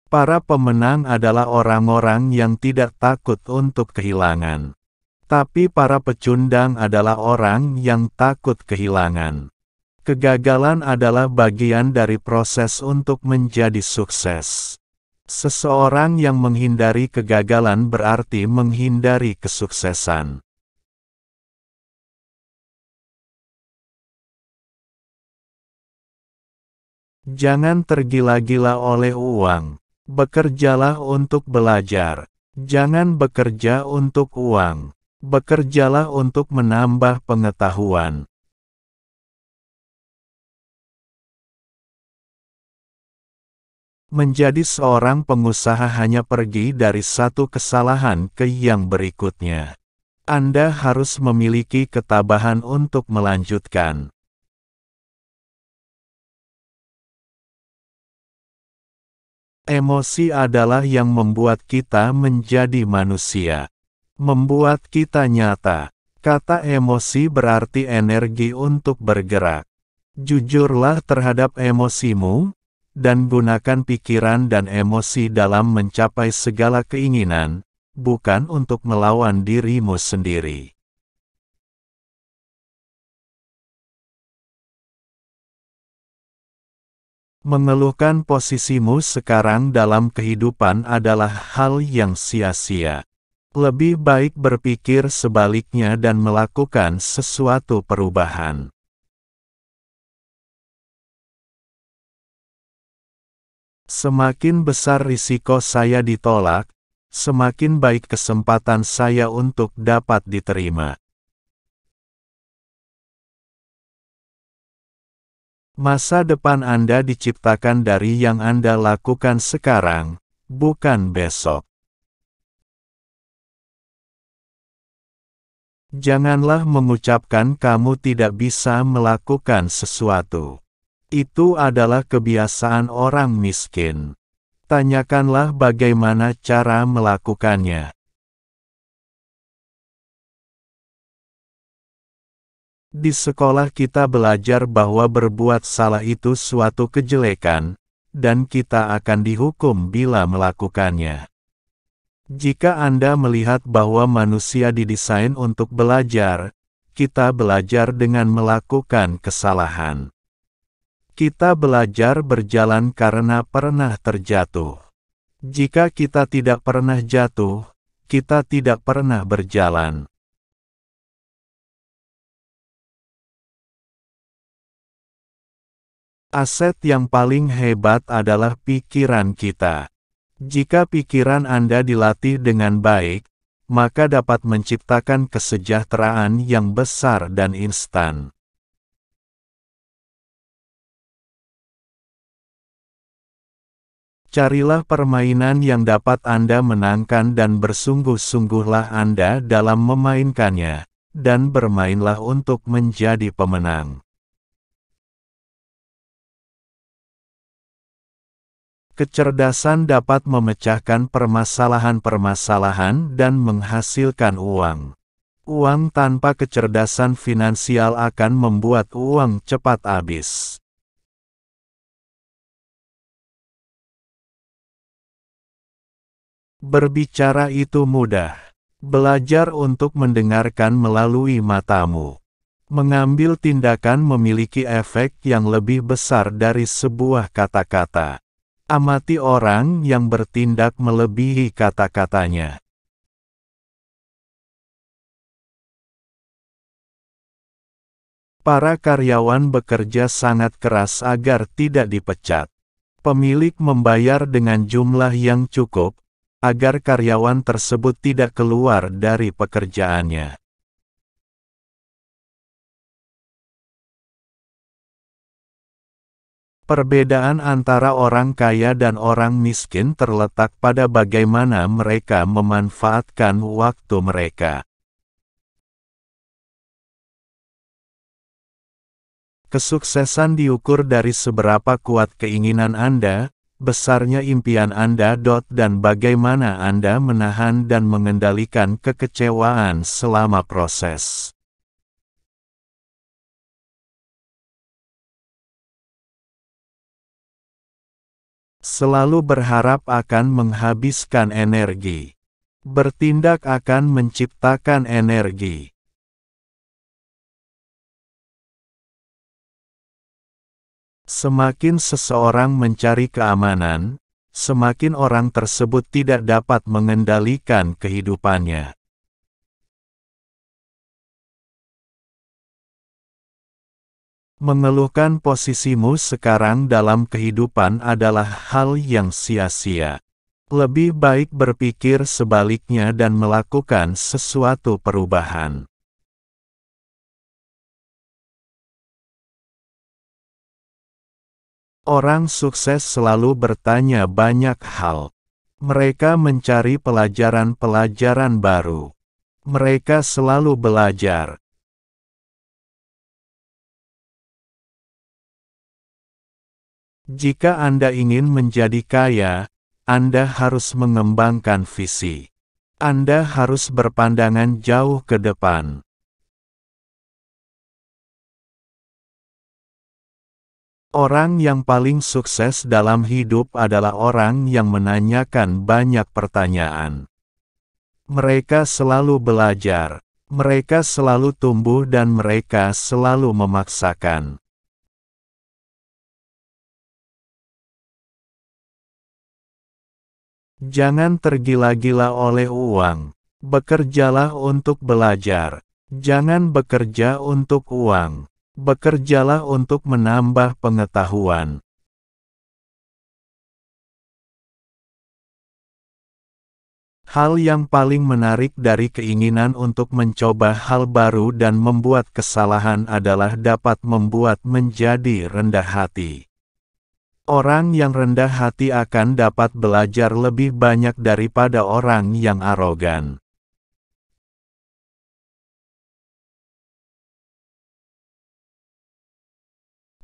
Para pemenang adalah orang-orang yang tidak takut untuk kehilangan. Tapi para pecundang adalah orang yang takut kehilangan. Kegagalan adalah bagian dari proses untuk menjadi sukses. Seseorang yang menghindari kegagalan berarti menghindari kesuksesan. Jangan tergila-gila oleh uang. Bekerjalah untuk belajar. Jangan bekerja untuk uang. Bekerjalah untuk menambah pengetahuan. Menjadi seorang pengusaha hanya pergi dari satu kesalahan ke yang berikutnya. Anda harus memiliki ketabahan untuk melanjutkan. Emosi adalah yang membuat kita menjadi manusia. Membuat kita nyata. Kata emosi berarti energi untuk bergerak. Jujurlah terhadap emosimu, dan gunakan pikiran dan emosi dalam mencapai segala keinginan, bukan untuk melawan dirimu sendiri. Mengeluhkan posisimu sekarang dalam kehidupan adalah hal yang sia-sia. Lebih baik berpikir sebaliknya dan melakukan sesuatu perubahan. Semakin besar risiko saya ditolak, semakin baik kesempatan saya untuk dapat diterima. Masa depan Anda diciptakan dari yang Anda lakukan sekarang, bukan besok. Janganlah mengucapkan kamu tidak bisa melakukan sesuatu. Itu adalah kebiasaan orang miskin. Tanyakanlah bagaimana cara melakukannya. Di sekolah kita belajar bahwa berbuat salah itu suatu kejelekan, dan kita akan dihukum bila melakukannya. Jika Anda melihat bahwa manusia didesain untuk belajar, kita belajar dengan melakukan kesalahan. Kita belajar berjalan karena pernah terjatuh. Jika kita tidak pernah jatuh, kita tidak pernah berjalan. Aset yang paling hebat adalah pikiran kita. Jika pikiran Anda dilatih dengan baik, maka dapat menciptakan kesejahteraan yang besar dan instan. Carilah permainan yang dapat Anda menangkan dan bersungguh-sungguhlah Anda dalam memainkannya, dan bermainlah untuk menjadi pemenang. Kecerdasan dapat memecahkan permasalahan-permasalahan dan menghasilkan uang. Uang tanpa kecerdasan finansial akan membuat uang cepat habis. Berbicara itu mudah. Belajar untuk mendengarkan melalui matamu. Mengambil tindakan memiliki efek yang lebih besar dari sebuah kata-kata. Amati orang yang bertindak melebihi kata-katanya. Para karyawan bekerja sangat keras agar tidak dipecat. Pemilik membayar dengan jumlah yang cukup, agar karyawan tersebut tidak keluar dari pekerjaannya. Perbedaan antara orang kaya dan orang miskin terletak pada bagaimana mereka memanfaatkan waktu mereka. Kesuksesan diukur dari seberapa kuat keinginan Anda, besarnya impian Anda, dan bagaimana Anda menahan dan mengendalikan kekecewaan selama proses. Selalu berharap akan menghabiskan energi. Bertindak akan menciptakan energi. Semakin seseorang mencari keamanan, semakin orang tersebut tidak dapat mengendalikan kehidupannya. Mengeluhkan posisimu sekarang dalam kehidupan adalah hal yang sia-sia. Lebih baik berpikir sebaliknya dan melakukan sesuatu perubahan. Orang sukses selalu bertanya banyak hal. Mereka mencari pelajaran-pelajaran baru. Mereka selalu belajar. Jika Anda ingin menjadi kaya, Anda harus mengembangkan visi. Anda harus berpandangan jauh ke depan. Orang yang paling sukses dalam hidup adalah orang yang menanyakan banyak pertanyaan. Mereka selalu belajar, mereka selalu tumbuh dan mereka selalu memaksakan. Jangan tergila-gila oleh uang. Bekerjalah untuk belajar. Jangan bekerja untuk uang. Bekerjalah untuk menambah pengetahuan. Hal yang paling menarik dari keinginan untuk mencoba hal baru dan membuat kesalahan adalah dapat membuat menjadi rendah hati. Orang yang rendah hati akan dapat belajar lebih banyak daripada orang yang arogan.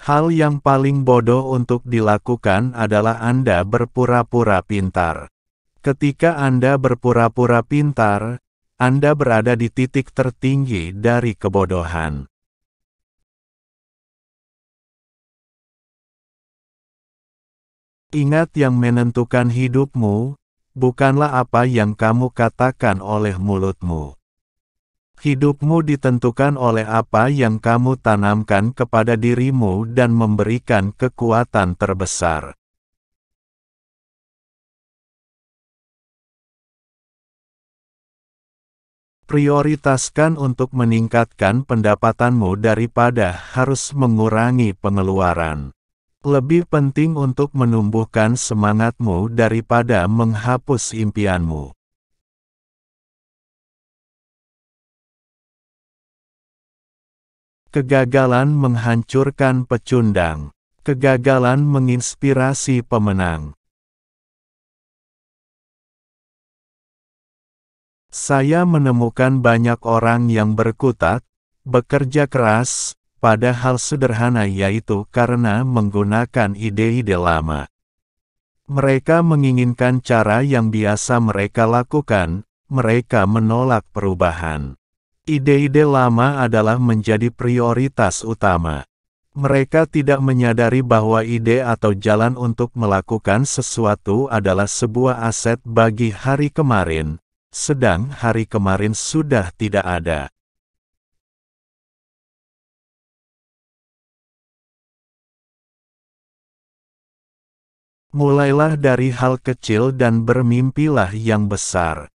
Hal yang paling bodoh untuk dilakukan adalah Anda berpura-pura pintar. Ketika Anda berpura-pura pintar, Anda berada di titik tertinggi dari kebodohan. Ingat, yang menentukan hidupmu, bukanlah apa yang kamu katakan oleh mulutmu. Hidupmu ditentukan oleh apa yang kamu tanamkan kepada dirimu dan memberikan kekuatan terbesar. Prioritaskan untuk meningkatkan pendapatanmu daripada harus mengurangi pengeluaran. Lebih penting untuk menumbuhkan semangatmu daripada menghapus impianmu. Kegagalan menghancurkan pecundang. Kegagalan menginspirasi pemenang. Saya menemukan banyak orang yang berkutat, bekerja keras, pada hal sederhana, yaitu karena menggunakan ide-ide lama. Mereka menginginkan cara yang biasa mereka lakukan, mereka menolak perubahan. Ide-ide lama adalah menjadi prioritas utama. Mereka tidak menyadari bahwa ide atau jalan untuk melakukan sesuatu adalah sebuah aset bagi hari kemarin, sedang hari kemarin sudah tidak ada. Mulailah dari hal kecil dan bermimpilah yang besar.